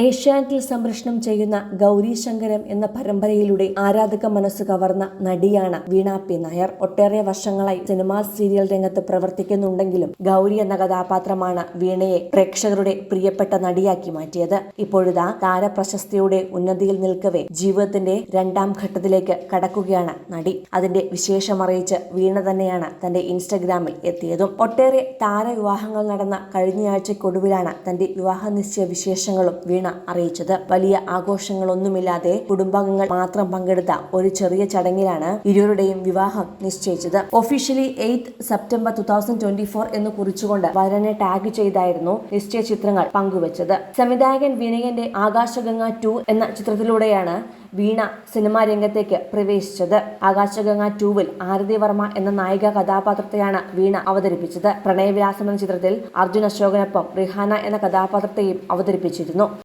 ഏഷ്യാനെറ്റിൽ സംപ്രേഷണം ചെയ്യുന്ന ഗൗരി ശങ്കരം എന്ന പരമ്പരയിലൂടെ ആരാധക മനസ്സ് കവർന്ന നടിയാണ് വീണ പി നായർ. ഒട്ടേറെ വർഷങ്ങളായി സിനിമാ സീരിയൽ രംഗത്ത് പ്രവർത്തിക്കുന്നുണ്ടെങ്കിലും ഗൗരി എന്ന കഥാപാത്രമാണ് വീണയെ പ്രേക്ഷകരുടെ പ്രിയപ്പെട്ട നടിയാക്കി മാറ്റിയത്. ഇപ്പോഴിതാ താരപ്രശസ്തിയുടെ ഉന്നതിയിൽ നിൽക്കവേ ജീവിതത്തിന്റെ രണ്ടാം ഘട്ടത്തിലേക്ക് കടക്കുകയാണ് നടി. അതിന്റെ വിശേഷമറിയിച്ച് വീണ തന്നെയാണ് തന്റെ ഇൻസ്റ്റഗ്രാമിൽ എത്തിയതും. ഒട്ടേറെ താരവിവാഹങ്ങൾ നടന്ന കഴിഞ്ഞയാഴ്ചയ്ക്കൊടുവിലാണ് തന്റെ വിവാഹ നിശ്ചയ വിശേഷങ്ങളും വീണ അറിയിച്ചത്. വലിയ ആഘോഷങ്ങളൊന്നുമില്ലാതെ കുടുംബാംഗങ്ങൾ മാത്രം പങ്കെടുത്ത ഒരു ചെറിയ ചടങ്ങിലാണ് ഇരുവരുടെയും വിവാഹം നിശ്ചയിച്ചത്. ഒഫീഷ്യലി 8 സെപ്റ്റംബർ 2024 എന്ന് കുറിച്ചുകൊണ്ട് വരനെ ടാഗ് ചെയ്തായിരുന്നു നിശ്ചയ ചിത്രങ്ങൾ പങ്കുവച്ചത്. സംവിധായകൻ വിനയന്റെ ആകാശഗംഗ 2 എന്ന ചിത്രത്തിലൂടെയാണ് വീണ സിനിമാ രംഗത്തേക്ക് പ്രവേശിച്ചത്. ആകാശഗംഗ 2-ൽ ആരതി വർമ്മ എന്ന നായിക കഥാപാത്രത്തെയാണ് വീണ അവതരിപ്പിച്ചത്. പ്രണയവിലാസം എന്ന ചിത്രത്തിൽ അർജുൻ അശോകനൊപ്പം റിഹാന എന്ന കഥാപാത്രത്തെയും അവതരിപ്പിച്ചിരുന്നു.